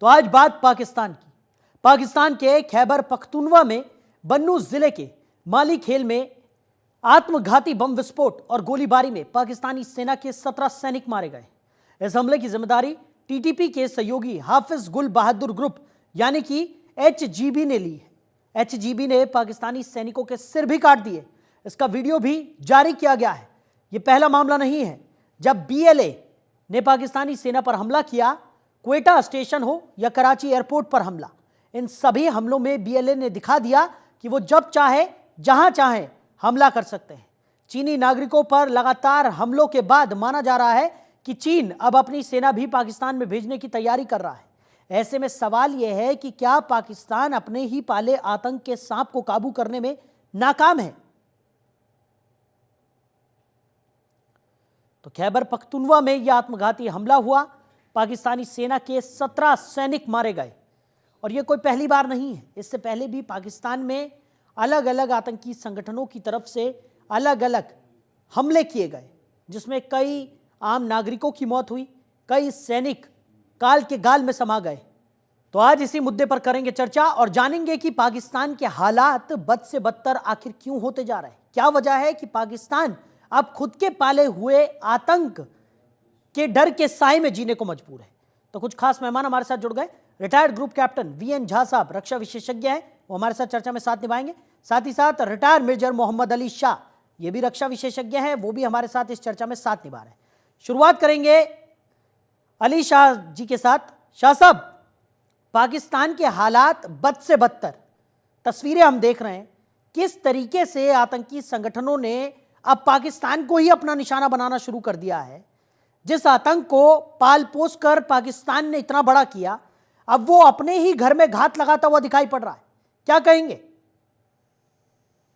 तो आज बात पाकिस्तान की। पाकिस्तान के खैबर पख्तूनवा में बन्नू जिले के माली खेल में आत्मघाती बम विस्फोट और गोलीबारी में पाकिस्तानी सेना के 17 सैनिक मारे गए। इस हमले की जिम्मेदारी टीटीपी के सहयोगी हाफिज गुल बहादुर ग्रुप यानी कि एचजीबी ने ली है। एचजीबी ने पाकिस्तानी सैनिकों के सिर भी काट दिए। इसका वीडियो भी जारी किया गया है। यह पहला मामला नहीं है जब बीएलए ने पाकिस्तानी सेना पर हमला किया। क्वेटा स्टेशन हो या कराची एयरपोर्ट पर हमला, इन सभी हमलों में बीएलए ने दिखा दिया कि वो जब चाहे जहां चाहे हमला कर सकते हैं। चीनी नागरिकों पर लगातार हमलों के बाद माना जा रहा है कि चीन अब अपनी सेना भी पाकिस्तान में भेजने की तैयारी कर रहा है। ऐसे में सवाल यह है कि क्या पाकिस्तान अपने ही पाले आतंक के सांप को काबू करने में नाकाम है? तो खैबर पख्तूनवा में यह आत्मघाती हमला हुआ। पाकिस्तानी सेना के 17 सैनिक मारे गए और यह कोई पहली बार नहीं है। इससे पहले भी पाकिस्तान में अलग अलग आतंकी संगठनों की तरफ से अलग अलग हमले किए गए, जिसमें कई आम नागरिकों की मौत हुई, कई सैनिक काल के गाल में समा गए। तो आज इसी मुद्दे पर करेंगे चर्चा और जानेंगे कि पाकिस्तान के हालात बद से बदतर आखिर क्यों होते जा रहे हैं। क्या वजह है कि पाकिस्तान अब खुद के पाले हुए आतंक के डर के साए में जीने को मजबूर है। तो कुछ खास मेहमान हमारे साथ जुड़ गए। Retired group captain V N Jha साहब रक्षा विशेषज्ञ हैं, वो हमारे साथ चर्चा में साथ निभाएंगे। साथ ही साथ रिटायर्ड मेजर मोहम्मद अली शाह, ये भी रक्षा विशेषज्ञ हैं, वो भी हमारे साथ इस चर्चा में साथ निभा रहे हैं। शुरुआत करेंगे अली शाह जी के साथ। शाह साहब, पाकिस्तान के हालात बद से बदतर, तस्वीरें हम देख रहे हैं। किस तरीके से आतंकी संगठनों ने अब पाकिस्तान को ही अपना निशाना बनाना शुरू कर दिया है। जिस आतंक को पाल पोस कर पाकिस्तान ने इतना बड़ा किया, अब वो अपने ही घर में घात लगाता हुआ दिखाई पड़ रहा है। क्या कहेंगे?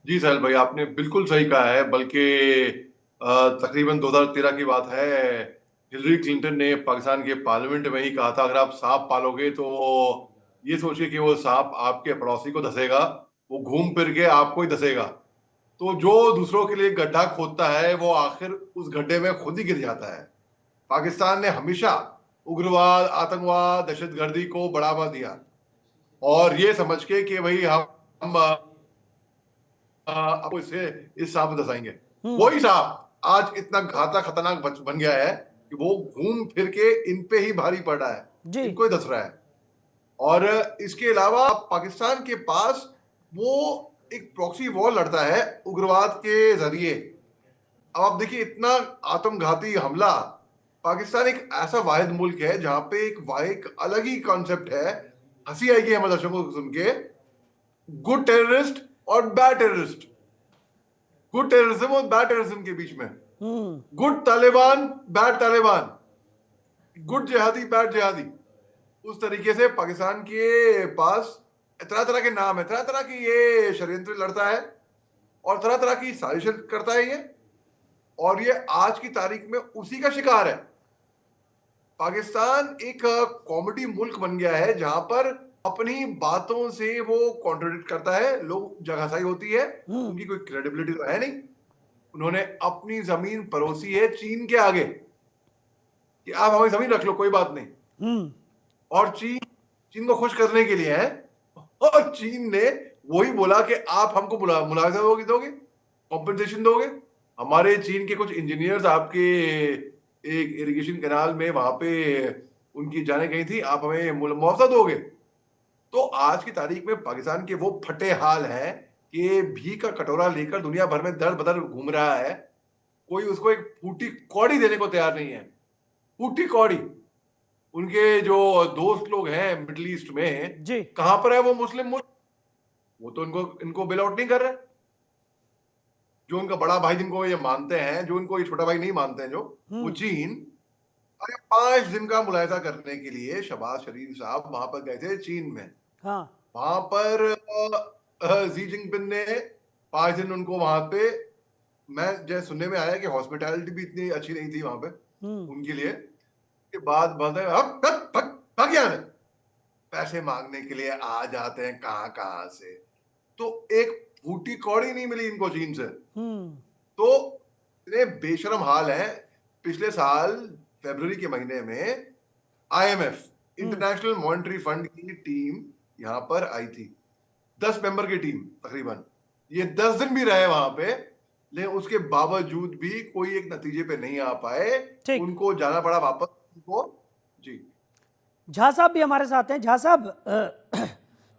जी साहिल भाई, आपने बिल्कुल सही कहा है। बल्कि तकरीबन 2013 की बात है, हिलरी क्लिंटन ने पाकिस्तान के पार्लियामेंट में ही कहा था, अगर आप सांप पालोगे तो ये सोचिए कि वो सांप आपके पड़ोसी को धसेगा, वो घूम फिर के आपको ही धसेगा। तो जो दूसरों के लिए गड्ढा खोदता है वो आखिर उस गड्ढे में खुद ही गिर जाता है। पाकिस्तान ने हमेशा उग्रवाद, आतंकवाद, दहशतगर्दी को बढ़ावा दिया और ये समझ के कि भाई हम आपको इसे इस सांप को धसाएंगे। वही सांप आज इतना घातक खतरनाक बन गया है कि वो घूम फिर के इन पे ही भारी पड़ रहा है, इनको ही धस रहा है। और इसके अलावा पाकिस्तान के पास वो एक प्रॉक्सी वॉर लड़ता है उग्रवाद के जरिए। अब आप देखिए, इतना आत्मघाती हमला। पाकिस्तान एक ऐसा वाहिद मुल्क है जहां पे एक अलग ही कॉन्सेप्ट है। हंसी आएगी हमारे दर्शकों को सुन के, गुड टेररिस्ट और बैड टेररिस्ट। गुड टेररिज्म और बैड टेररिज्म के बीच में good Taliban, bad Taliban, good जिहादी, बैड जिहादी। उस तरीके से पाकिस्तान के पास तरह तरह के नाम है, तरह तरह की ये षड्यंत्र लड़ता है और तरह तरह की साजिशें करता है ये। और ये आज की तारीख में उसी का शिकार है। पाकिस्तान एक कॉमेडी मुल्क बन गया है जहां पर अपनी बातों से वो कॉन्ट्रडिक्ट करता है, लोग जगहसाई होती है, उनकी कोई क्रेडिबिलिटी तो है नहीं। उन्होंने अपनी जमीन परोसी है चीन के आगे कि आप हमारी जमीन रख लो, कोई बात नहीं। और चीन को खुश करने के लिए है, और चीन ने वही बोला कि आप हमको मुलावजा दोगे, कॉम्पेंसेशन दोगे। हमारे चीन के कुछ इंजीनियर्स आपके एक इरिगेशन कैनाल में वहां पे उनकी जाने गई थी, आप हमें मुआवजा दोगे। तो आज की तारीख में पाकिस्तान के वो फटे हाल हैं कि भीख का कटोरा लेकर दुनिया भर में दर बदर घूम रहा है, कोई उसको एक फूटी कौड़ी देने को तैयार नहीं है। फूटी कौड़ी। उनके जो दोस्त लोग हैं मिडिल ईस्ट में, कहां पर है वो मुस्लिम मुल्क, वो तो इनको बेल आउट नहीं कर रहे। जो उनका बड़ा भाई जिनको ये मानते हैं, जो इनको ये छोटा भाई नहीं मानते हैं, जो वो चीन, अरे 5 दिन का मुलायजा करने के लिए शहबाज शरीफ साहब वहां पर गए थे चीन में। वहां पर जी जिनपिंग ने 5 दिन उनको वहां पे, मैं जैसे सुनने में आया कि हॉस्पिटैलिटी भी इतनी अच्छी नहीं थी वहां पे उनके लिए। के बाद पैसे मांगने के लिए आ जाते हैं कहां से। तो एक फूटी कौड़ी नहीं मिली इनको चीन से। तो इतने बेशरम हाल है। पिछले साल फरवरी के महीने में IMF, इंटरनेशनल मॉनेटरी फंड की टीम यहाँ पर आई थी, 10 मेंबर की टीम तकरीबन। ये 10 दिन भी रहे वहां पे, लेकिन उसके बावजूद भी कोई एक नतीजे पे नहीं आ पाए। ठीक। उनको जाना पड़ा वापस उनको। जी झा साहब भी हमारे साथ हैं। झा साहब,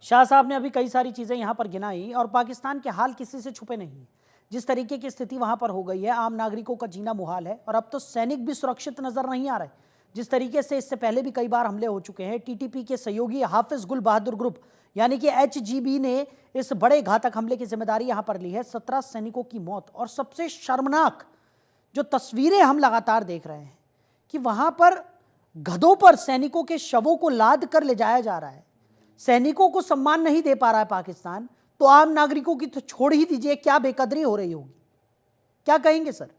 शाह साहब ने अभी कई सारी चीज़ें यहाँ पर गिनाई और पाकिस्तान के हाल किसी से छुपे नहीं हैं। जिस तरीके की स्थिति वहाँ पर हो गई है, आम नागरिकों का जीना मुहाल है और अब तो सैनिक भी सुरक्षित नज़र नहीं आ रहे। जिस तरीके से इससे पहले भी कई बार हमले हो चुके हैं, टीटीपी के सहयोगी हाफिज गुल बहादुर ग्रुप यानी कि एचजीबी ने इस बड़े घातक हमले की जिम्मेदारी यहाँ पर ली है। 17 सैनिकों की मौत और सबसे शर्मनाक जो तस्वीरें हम लगातार देख रहे हैं कि वहाँ पर गधों पर सैनिकों के शवों को लाद कर ले जाया जा रहा है। सैनिकों को सम्मान नहीं दे पा रहा है पाकिस्तान, तो आम नागरिकों की तो छोड़ ही दीजिए, क्या बेकदरी हो रही होगी। क्या कहेंगे सर?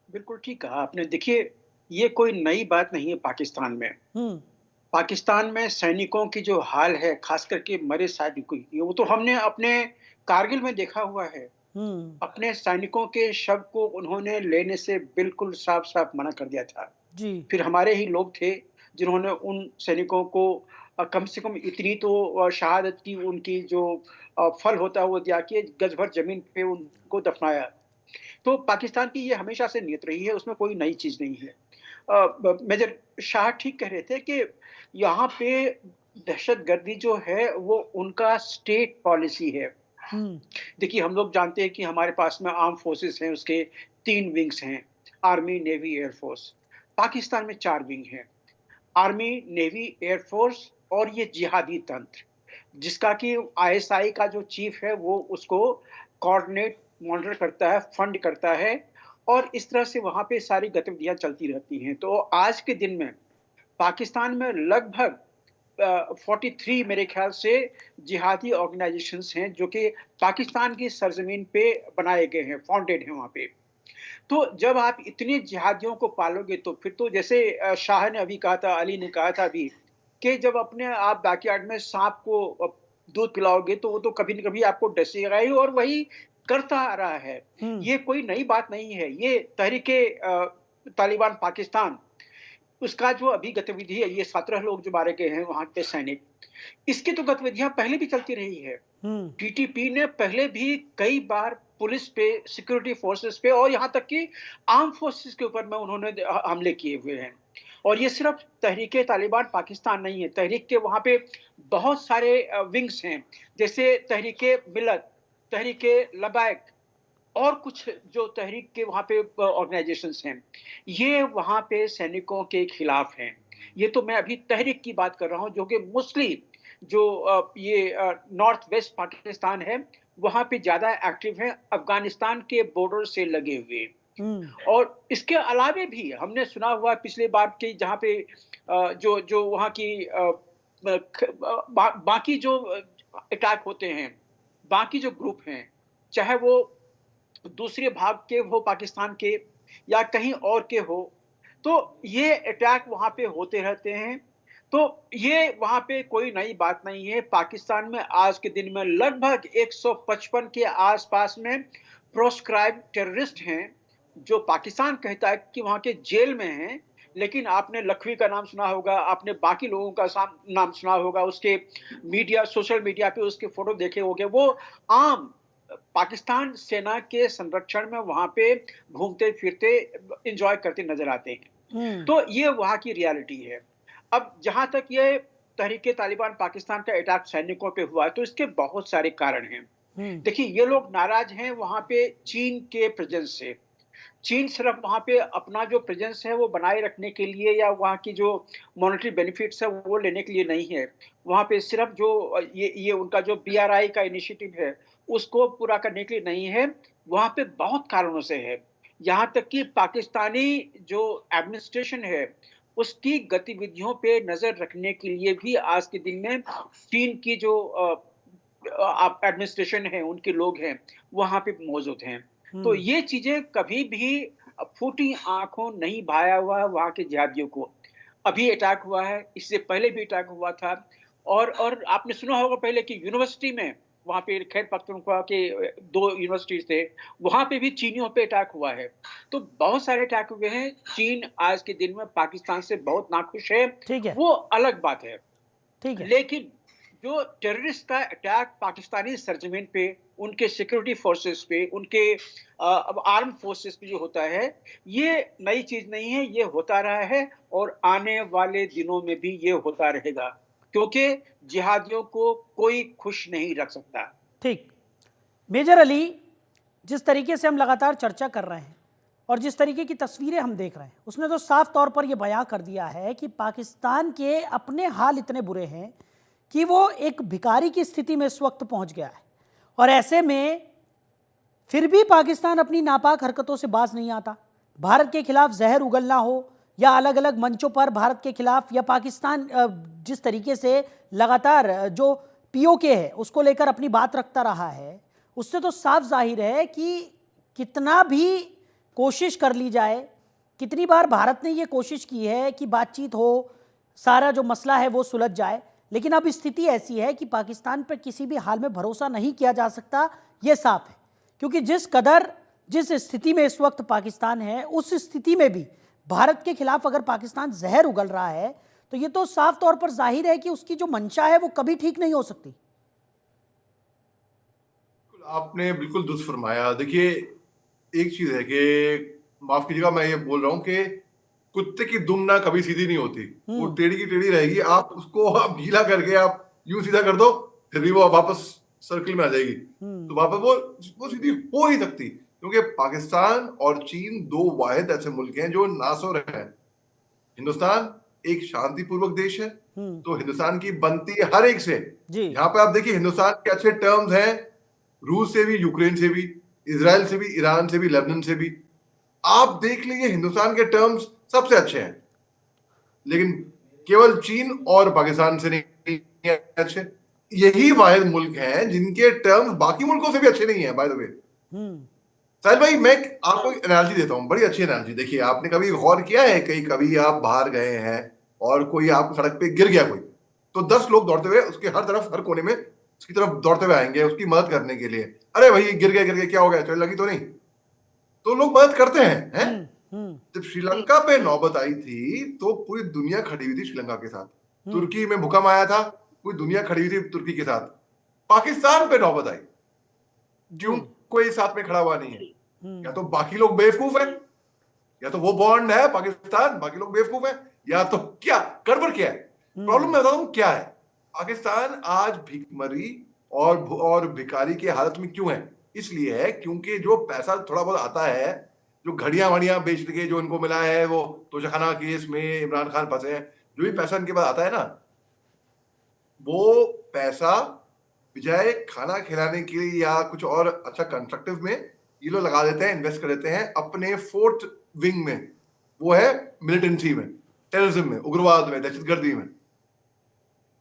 बिल्कुल ठीक कहा आपने। देखिए, ये कोई नई बात नहीं है पाकिस्तान में। पाकिस्तान में सैनिकों की जो हाल है, खास करके मरे सैनिकों की, वो तो हमने अपने कारगिल में देखा हुआ है। अपने सैनिकों के शव को उन्होंने लेने से बिल्कुल साफ-साफ मना कर दिया था। जी। फिर हमारे ही लोग थे जिन्होंने उन सैनिकों को कम से कम इतनी तो शहादत की, उनकी जो फल होता है वो दिया कि गज भर ज़मीन पे उनको दफनाया। तो पाकिस्तान की ये हमेशा से नीयत रही है, उसमें कोई नई चीज़ नहीं है। मेजर शाह ठीक कह रहे थे कि यहाँ पे दहशतगर्दी जो है वो उनका स्टेट पॉलिसी है। देखिए, हम लोग जानते हैं कि हमारे पास में आर्म फोर्सेस हैं, उसके 3 विंग्स हैं, army, navy, air force. Pakistan में 4 विंग हैं, आर्मी, नेवी, एयर फोर्स और ये जिहादी तंत्र, जिसका कि आईएसआई का जो चीफ है वो उसको कोऑर्डिनेट, मॉनिटर करता है, फंड करता है और इस तरह से वहाँ पे सारी गतिविधियाँ चलती रहती हैं। तो आज के दिन में पाकिस्तान में लगभग 43 मेरे ख्याल से जिहादी ऑर्गेनाइजेशंस हैं जो कि पाकिस्तान की सरजमीन पे बनाए गए हैं, फाउंडेड हैं वहाँ पे। तो जब आप इतने जिहादियों को पालोगे तो फिर तो जैसे शाह ने अभी कहा था, अली ने कहा था अभी कि जब अपने आप बैकयार्ड में सांप को दूध पिलाओगे तो वो तो कभी न कभी आपको डसेगा ही और वही करता आ रहा है। ये कोई नई बात नहीं है। ये तहरीके तालिबान पाकिस्तान, उसका जो अभी गतिविधि है, ये 17 लोग जो मारे गए हैं वहाँ के सैनिक, इसकी तो गतिविधियाँ पहले भी चलती रही है। टीटीपी ने पहले भी कई बार पुलिस पे, सिक्योरिटी फोर्सेस पे और यहाँ तक कि आर्म फोर्सेस के ऊपर में उन्होंने हमले किए हुए हैं। और ये सिर्फ तहरीके तालिबान पाकिस्तान नहीं है, तहरीक के वहाँ पे बहुत सारे विंग्स हैं, जैसे तहरीके मिलत, तहरीके लबैक और कुछ जो तहरीक के वहाँ पे ऑर्गेनाइजेशंस हैं, ये वहाँ पे सैनिकों के खिलाफ हैं। ये तो मैं अभी तहरीक की बात कर रहा हूँ जो कि मोस्टली जो ये नॉर्थ वेस्ट पाकिस्तान है, वहाँ पे ज़्यादा एक्टिव हैं, अफ़गानिस्तान के बॉर्डर से लगे हुए। और इसके अलावे भी हमने सुना हुआ पिछले बार कि जहाँ पे जो वहाँ की बाकी जो अटैक होते हैं, बाकी जो ग्रुप हैं, चाहे वो दूसरे भाग के हो पाकिस्तान के या कहीं और के हो, तो ये अटैक वहाँ पे होते रहते हैं। तो ये वहाँ पे कोई नई बात नहीं है। पाकिस्तान में आज के दिन में लगभग 155 के आसपास में प्रोस्क्राइब टेररिस्ट हैं, जो पाकिस्तान कहता है कि वहाँ के जेल में हैं, लेकिन आपने लखवी का नाम सुना होगा, आपने बाकी लोगों का नाम सुना होगा, उसके मीडिया, सोशल मीडिया पे उसके फोटो देखे होंगे। वो आम पाकिस्तान सेना के संरक्षण में वहाँ पे घूमते फिरते एंजॉय करते नजर आते हैं। तो ये वहाँ की रियलिटी है। अब जहाँ तक ये तहरीके तालिबान पाकिस्तान का अटैक सैनिकों पे हुआ है, तो इसके बहुत सारे कारण हैं। देखिए, ये लोग नाराज हैं वहाँ पे चीन के प्रेजेंस से। चीन सिर्फ वहाँ पे अपना जो प्रेजेंस है वो बनाए रखने के लिए या वहाँ की जो मॉनेटरी बेनिफिट्स है वो लेने के लिए नहीं है। वहाँ पे सिर्फ जो ये उनका जो बीआरआई का इनिशिएटिव है उसको पूरा करने के लिए नहीं है, वहाँ पे बहुत कारणों से है। यहाँ तक कि पाकिस्तानी जो एडमिनिस्ट्रेशन है उसकी गतिविधियों पे नजर रखने के लिए भी आज के दिन में चीन की जो एडमिनिस्ट्रेशन है, उनके लोग हैं, वहाँ पे मौजूद हैं। तो ये चीजें कभी भी फूटी आंखों नहीं भाया हुआ है वहाँ के जिहादियों को। अभी अटैक हुआ है, इससे पहले भी अटैक हुआ था और आपने सुना होगा पहले कि यूनिवर्सिटी में वहाँ पे खैर पख्तूनख्वा के 2 यूनिवर्सिटीज़ थे, वहाँ पे भी चीनियों पे अटैक हुआ है। तो बहुत सारे अटैक हुए हैं। चीन आज के दिन में पाकिस्तान से बहुत नाखुश है, ठीक है, वो अलग बात है। ठीक है। लेकिन जो टेररिस्ट का अटैक पाकिस्तानी सरजमीन पे, उनके सिक्योरिटी फोर्सेस पे, उनके अब आर्म फोर्सेस पे जो होता है, ये नई चीज नहीं है, ये होता रहा है और आने वाले दिनों में भी ये होता रहेगा, क्योंकि जिहादियों को कोई खुश नहीं रख सकता। ठीक। मेजर अली, जिस तरीके से हम लगातार चर्चा कर रहे हैं और जिस तरीके की तस्वीरें हम देख रहे हैं, उसने तो साफ तौर पर यह बयां कर दिया है कि पाकिस्तान के अपने हाल इतने बुरे हैं कि वो एक भिखारी की स्थिति में इस वक्त पहुंच गया है। और ऐसे में फिर भी पाकिस्तान अपनी नापाक हरकतों से बाज नहीं आता। भारत के खिलाफ जहर उगलना हो या अलग अलग मंचों पर भारत के खिलाफ, या पाकिस्तान जिस तरीके से लगातार जो पीओके है उसको लेकर अपनी बात रखता रहा है, उससे तो साफ जाहिर है कि कितना भी कोशिश कर ली जाए, कितनी बार भारत ने ये कोशिश की है कि बातचीत हो, सारा जो मसला है वो सुलझ जाए, लेकिन अब स्थिति ऐसी है कि पाकिस्तान पर किसी भी हाल में भरोसा नहीं किया जा सकता। ये साफ है, क्योंकि जिस स्थिति में इस वक्त पाकिस्तान है, उस स्थिति में भी भारत के खिलाफ अगर पाकिस्तान जहर उगल रहा है तो ये तो साफ तौर पर जाहिर है कि उसकी जो मंशा है वो कभी ठीक नहीं हो सकती। आपने बिल्कुल दुरुस्त फरमाया। देखिए, एक चीज है कि माफ कीजिएगा, मैं ये बोल रहा हूं कि कुत्ते की दुम ना कभी सीधी नहीं होती, वो टेढ़ी की टेढ़ी रहेगी। आप उसको आप गीला करके आप यूं सीधा कर दो, फिर भी वो वापस सर्किल में आ जाएगी। तो वापस वो सीधी हो ही सकती, क्योंकि पाकिस्तान और चीन दो वाहिद ऐसे मुल्क हैं जो नासुर हैं। हिंदुस्तान एक शांतिपूर्वक देश है, तो हिंदुस्तान की बनती है हर एक से। यहाँ पे आप देखिए, हिंदुस्तान के अच्छे टर्म्स हैं रूस से भी, यूक्रेन से भी, इजराइल से भी, ईरान से भी, लेबनान से भी। आप देख लीजिए, हिंदुस्तान के टर्म्स सबसे अच्छे हैं, लेकिन केवल चीन और पाकिस्तान से नहीं है अच्छे। यही वाहिद मुल्क हैं जिनके टर्म्स बाकी मुल्कों से भी अच्छे नहीं है। बाय द वे साहिल भाई, मैं आपको एनालॉजी देता हूं, बड़ी अच्छी एनालॉजी। देखिए, आपने कभी गौर किया है कि कभी आप बाहर गए हैं और कोई आप सड़क पे गिर गया कोई, तो 10 लोग दौड़ते हुए उसके हर तरफ, हर कोने में उसकी तरफ दौड़ते हुए आएंगे उसकी मदद करने के लिए। अरे भाई, गिर गए, क्या हो गया, चोट लगी तो नहीं? तो लोग मदद करते हैं। जब श्रीलंका पे नौबत आई थी तो पूरी दुनिया खड़ी हुई थी श्रीलंका के साथ। तुर्की में भूकंप आया था, पूरी दुनिया खड़ी हुई थी तुर्की के साथ। पाकिस्तान पे नौबत आई, क्यों कोई साथ में खड़ा हुआ नहीं है? या तो बाकी लोग बेवकूफ हैं, या तो वो बॉन्ड है पाकिस्तान, बाकी लोग बेवकूफ हैं, या तो क्या गड़बड़ क्या है? प्रॉब्लम मैं बताता हूं क्या है। पाकिस्तान आज भीखमरी और भिखारी की हालत में क्यों है? इसलिए है क्योंकि जो पैसा थोड़ा बहुत आता है, जो घड़ियां वड़ियां बेच के जो इनको मिला है, वो तोशाखाना केस में इमरान खान फंसे हैं, जो भी पैसा इनके पास आता है ना, वो पैसा बजाय खाना खिलाने के लिए या कुछ और अच्छा कंस्ट्रक्टिव में ये लोग लगा देते हैं, इन्वेस्ट कर देते हैं अपने फोर्थ विंग में, वो है मिलिटेंसी में, टेररिज्म में, उग्रवाद में, दहशतगर्दी में।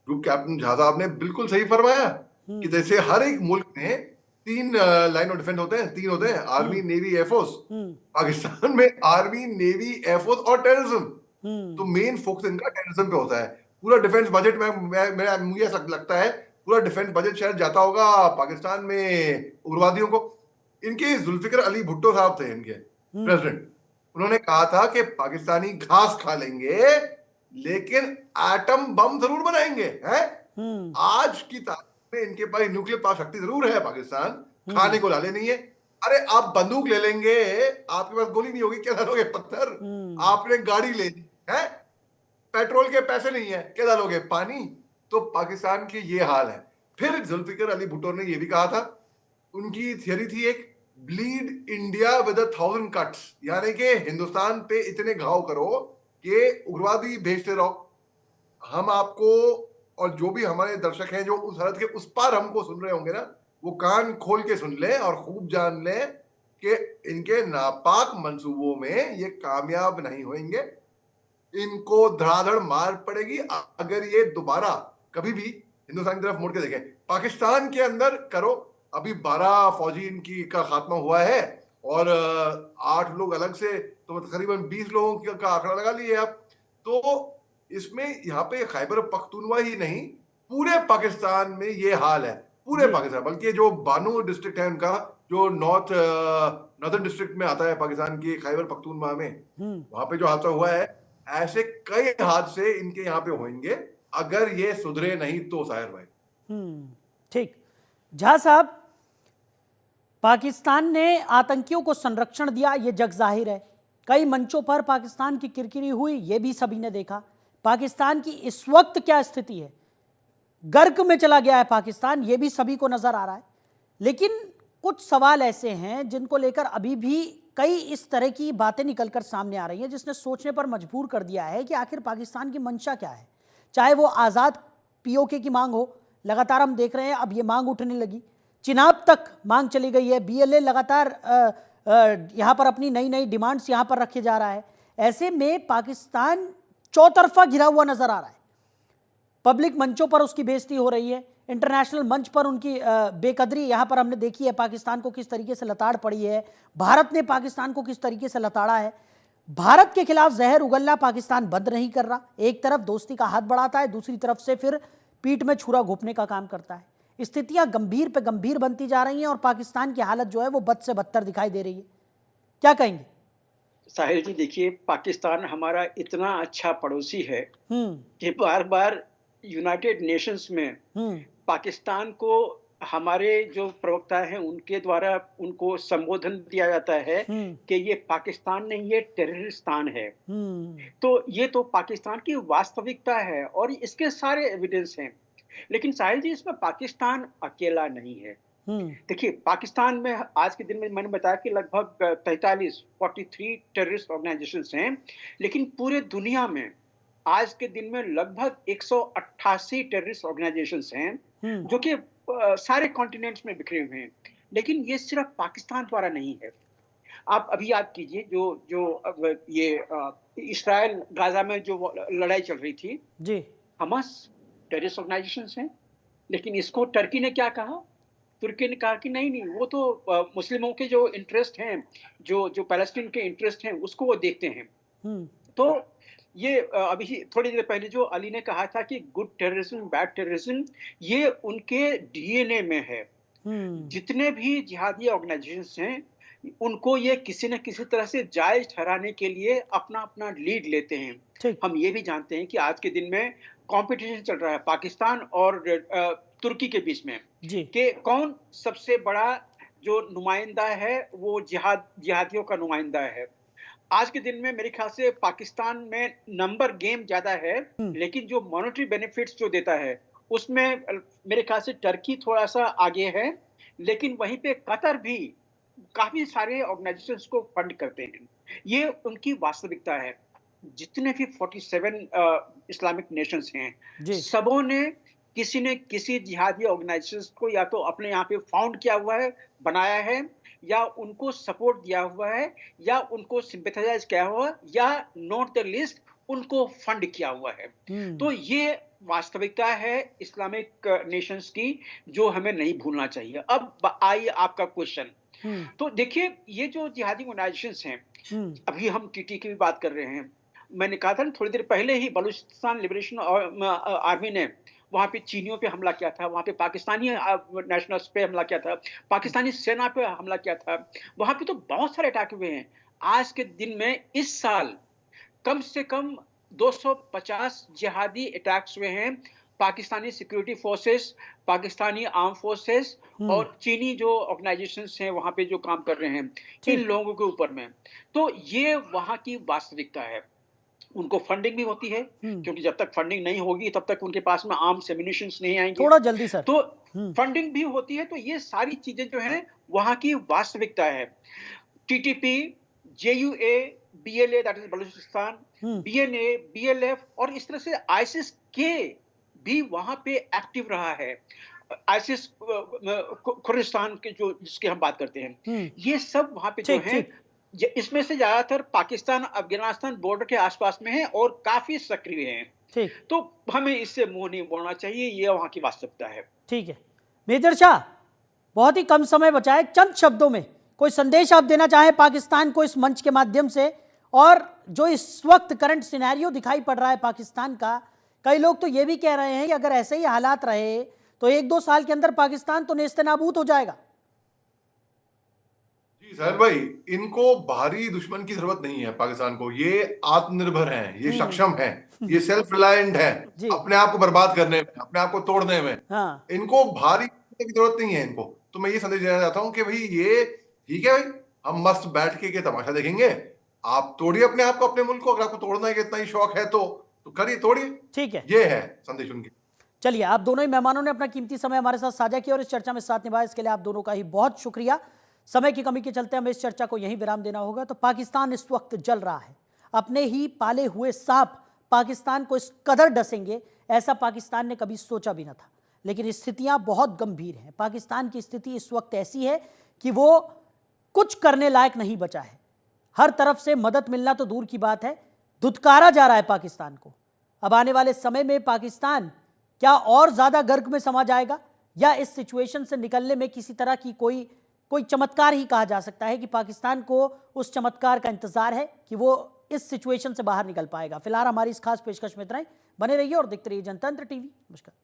ग्रुप कैप्टन झा साहब ने बिल्कुल सही फरमाया कि जैसे हर एक मुल्क में 3 लाइन ऑफ डिफेंस होते हैं, 3 होते हैं, आर्मी, नेवी, एयरफोर्स। पाकिस्तान में आर्मी, नेवी, एयरफोर्स और टेररिज्म। तो मेन फोकस इनका टेररिज्म पे होता है। पूरा डिफेंस बजट में मुझे ऐसा लगता है पूरा डिफेंस बजट शायद जाता होगा पाकिस्तान में उग्रवादियों को। इनके जुल्फिकर अली भुट्टो साहब थे इनके प्रेसिडेंट, उन्होंने कहा था कि पाकिस्तानी घास खा लेंगे लेकिन एटम बम जरूर बनाएंगे। हैं? आज की तारीख में इनके पास न्यूक्लियर पावर शक्ति जरूर है, पाकिस्तान खाने को लाले नहीं है। अरे आप बंदूक ले लेंगे, आपके पास गोली नहीं होगी, क्या डालोगे? पत्थर। आपने गाड़ी ले ली है, पेट्रोल के पैसे नहीं है, क्या डालोगे? पानी। तो पाकिस्तान के ये हाल है। फिर जुल्फिकर अली भुट्टो ने यह भी कहा था, उनकी थियरी थी एक, ब्लीड इंडिया विद 1000 कट्स, यानी कि हिंदुस्तान पे इतने घाव करो कि उग्रवादी भेजते रहो। हम आपको, और जो भी हमारे दर्शक हैं जो उस सरहद के उस पार हमको सुन रहे होंगे ना, वो कान खोल के सुन लें और खूब जान लें कि इनके नापाक मंसूबों में ये कामयाब नहीं होंगे। इनको धड़ाधड़ मार पड़ेगी अगर ये दोबारा कभी भी हिंदुस्तान की तरफ मुड़ के देखें। पाकिस्तान के अंदर करो, अभी 12 फौजी इनकी का खात्मा हुआ है और 8 लोग अलग से, तो तकरीबन 20 लोगों का आंकड़ा लगा लिए आप। तो इसमें यहाँ पे खैबर पख्तूनवा ही नहीं, पूरे पाकिस्तान में ये हाल है। पूरे जी। पाकिस्तान, बल्कि जो बानू डिस्ट्रिक्ट है उनका, जो नॉर्दर्न डिस्ट्रिक्ट में आता है पाकिस्तान की, खैबर पख्तूनख्वा में, वहां पे जो हादसा हुआ है, ऐसे कई हादसे इनके यहाँ पे होंगे अगर ये सुधरे नहीं तो, साहिर भाई। ठीक। झा साहब, पाकिस्तान ने आतंकियों को संरक्षण दिया, ये जग जाहिर है। कई मंचों पर पाकिस्तान की किरकिरी हुई, ये भी सभी ने देखा। पाकिस्तान की इस वक्त क्या स्थिति है, गर्क में चला गया है पाकिस्तान, ये भी सभी को नजर आ रहा है। लेकिन कुछ सवाल ऐसे हैं जिनको लेकर अभी भी कई इस तरह की बातें निकलकर सामने आ रही हैं, जिसने सोचने पर मजबूर कर दिया है कि आखिर पाकिस्तान की मंशा क्या है। चाहे वो आज़ाद पीओके की मांग हो, लगातार हम देख रहे हैं अब ये मांग उठने लगी, चिनाब तक मांग चली गई है, बीएलए लगातार यहाँ पर अपनी नई नई डिमांड्स यहाँ पर रखे जा रहा है। ऐसे में पाकिस्तान चौतरफा घिरा हुआ नजर आ रहा है। पब्लिक मंचों पर उसकी बेइज्जती हो रही है, इंटरनेशनल मंच पर उनकी बेकदरी यहाँ पर हमने देखी है, पाकिस्तान को किस तरीके से लताड़ पड़ी है, भारत ने पाकिस्तान को किस तरीके से लताड़ा है। भारत के खिलाफ जहर उगलना पाकिस्तान बंद नहीं कर रहा, एक तरफ दोस्ती का हाथ बढ़ाता है, दूसरी तरफ से फिर पीठ में छुरा घोंपने का काम करता है। स्थितियां गंभीर पे गंभीर बनती जा रही हैं और पाकिस्तान की हालत जो है वो बद से बदतर दिखाई दे रही है। क्या कहेंगे? साहिल जी, देखिए, पाकिस्तान हमारा इतना अच्छा पड़ोसी है हम्म। कि बार बार यूनाइटेड नेशंस में पाकिस्तान को हमारे जो प्रवक्ता हैं उनके द्वारा उनको संबोधन दिया जाता है कि ये पाकिस्तान नहीं, ये टेररिस्तान है। तो ये तो पाकिस्तान की वास्तविकता है और इसके सारे एविडेंस हैं। लेकिन साहिल जी, इसमें पाकिस्तान अकेला नहीं है। देखिए, पाकिस्तान में आज के दिन में मैंने बताया कि लगभग 43 टेररिस्ट ऑर्गेनाइजेशंस हैं, लेकिन पूरे दुनिया में आज के दिन में लगभग 188 टेररिस्ट ऑर्गेनाइजेशंस हैं जो कि सारे कॉन्टिनेंट्स में बिखरे हुए हैं। लेकिन ये सिर्फ पाकिस्तान द्वारा नहीं है। आप अभी याद कीजिए, जो ये इस्राइल गाजा में जो लड़ाई चल रही थी जी, हमास टेररिस्ट ऑर्गेनाइजेशंस हैं। लेकिन इसको टर्की ने क्या कहा? तुर्की ने कहा कि नहीं, वो तो मुस्लिमों के जो इंटरेस्ट हैं, जो पैलेस्टीन के इंटरेस्ट हैं, उसको वो देखते हैं। तो ये अभी थोड़ी देर पहले जो अली ने कहा था कि गुड टेररिज्म, बैड टेररिज्म, ये उनके डीएनए में है। जितने भी जिहादी ऑर्गेनाइजेशंस हैं, उनको ये किसी न किसी तरह से जायज ठहराने के लिए अपना अपना लीड लेते हैं। हम ये भी जानते हैं कि आज के दिन में कंपटीशन चल रहा है पाकिस्तान और तुर्की के बीच में कि कौन सबसे बड़ा जो नुमाइंदा है वो जिहादियों का नुमाइंदा है। आज के दिन में मेरे ख्याल से पाकिस्तान में नंबर गेम ज्यादा है, लेकिन जो मॉनेटरी बेनिफिट्स जो देता है उसमें मेरे ख्याल से टर्की थोड़ा सा आगे है, लेकिन वहीं पे कतर भी काफी सारे ऑर्गेनाइजेशंस को फंड करते हैं। ये उनकी वास्तविकता है। जितने भी 47 इस्लामिक नेशंस हैं, सबों ने किसी न किसी जिहादी ऑर्गेनाइजेशंस को या तो अपने यहाँ पे फाउंड किया हुआ है, बनाया है, या उनको सपोर्ट दिया हुआ है, या उनको सिंपैथाइज किया हुआ है, या नॉट द लिस्ट उनको फंड किया हुआ है। तो ये वास्तविकता है इस्लामिक नेशंस की, जो हमें नहीं भूलना चाहिए। अब आइए आपका क्वेश्चन। तो देखिए, ये जो जिहादी ऑर्गेनाइजेशंस हैं, अभी हम टीटी की भी बात कर रहे हैं। मैंने कहा था ना थोड़ी देर पहले ही, बलूचिस्तान लिबरेशन आर्मी ने वहां पे चीनियों पे हमला किया था, वहां पे पाकिस्तानी नेशनल्स पे हमला किया था, पाकिस्तानी सेना पे हमला किया था। वहां पे तो बहुत सारे अटैक हुए हैं। आज के दिन में इस साल कम से कम 250 जिहादी अटैक्स हुए हैं। Pakistani security forces, Pakistani arm forces और चीनी जो ऑर्गेनाइजेशंस हैं वहां पे जो काम कर रहे हैं, इन लोगों के ऊपर में। तो ये वहां की वास्तविकता है। उनको फंडिंग भी होती है, क्योंकि जब तक फंडिंग नहीं होगी तब तक उनके पास में आर्म्स एम्युनिशंस नहीं आएंगे। थोड़ा जल्दी सर। तो फंडिंग भी होती है। तो ये सारी चीजें जो है वहां की वास्तविकता है। TTP, JUA, BLA that is Balochistan, BNA, BLF और इस तरह से आईसिस के भी वहां पे एक्टिव रहा है। आईसिस खुर्दिस्तान के जो जिसकी हम बात करते हैं, ये सब वहां पे जो है, इसमें से ज्यादातर पाकिस्तान अफगानिस्तान बॉर्डर के आसपास में है और काफी सक्रिय हैं। तो हमें इससे मुंह नहीं मोड़ना चाहिए, ये वहां की वास्तविकता है। ठीक है मेजर शाह, बहुत ही कम समय बचा है, चंद शब्दों में कोई संदेश आप देना चाहें पाकिस्तान को इस मंच के माध्यम से, और जो इस वक्त करंट सिनेरियो दिखाई पड़ रहा है पाकिस्तान का, कई लोग तो ये भी कह रहे हैं कि अगर ऐसे ही हालात रहे तो 1-2 साल के अंदर पाकिस्तान तो नेस्तनाबूद हो जाएगा। जी साहिल भाई, इनको बाहरी दुश्मन की जरूरत नहीं है पाकिस्तान को। ये आत्मनिर्भर हैं, ये सक्षम हैं, ये सेल्फ रिलायंट हैं जी। अपने आप को बर्बाद करने में, अपने आप को तोड़ने में। हाँ, इनको बाहरी की जरूरत नहीं है इनको। तो मैं ये संदेश देना चाहता हूं कि भाई ये ठीक है भाई, हम मस्त बैठ के तमाशा देखेंगे। आप तोड़िए अपने आप को, अपने मुल्क को। अगर आपको तोड़ना है, इतना ही शौक है तो करिए, तोड़िए। ठीक है। ये है संदेश उनके। चलिए, आप दोनों ही मेहमानों ने अपना कीमती समय हमारे साथ साझा किया और इस चर्चा में साथ निभाया, इसके लिए आप दोनों का ही बहुत शुक्रिया। समय की कमी के चलते हमें इस चर्चा को यहीं विराम देना होगा। तो पाकिस्तान इस वक्त जल रहा है, अपने ही पाले हुए सांप पाकिस्तान को इस कदर डसेंगे, ऐसा पाकिस्तान ने कभी सोचा भी न था। लेकिन स्थितियां बहुत गंभीर हैं। पाकिस्तान की स्थिति इस वक्त ऐसी है कि वो कुछ करने लायक नहीं बचा है। हर तरफ से मदद मिलना तो दूर की बात है, धुतकारा जा रहा है पाकिस्तान को। अब आने वाले समय में पाकिस्तान क्या और ज्यादा गर्क में समा जाएगा, या इस सिचुएशन से निकलने में किसी तरह की कोई चमत्कार ही कहा जा सकता है कि पाकिस्तान को उस चमत्कार का इंतजार है कि वो इस सिचुएशन से बाहर निकल पाएगा। फिलहाल हमारी इस खास पेशकश में इतना ही। बने रहिए और देखते रहिए जनतंत्र टीवी। नमस्कार।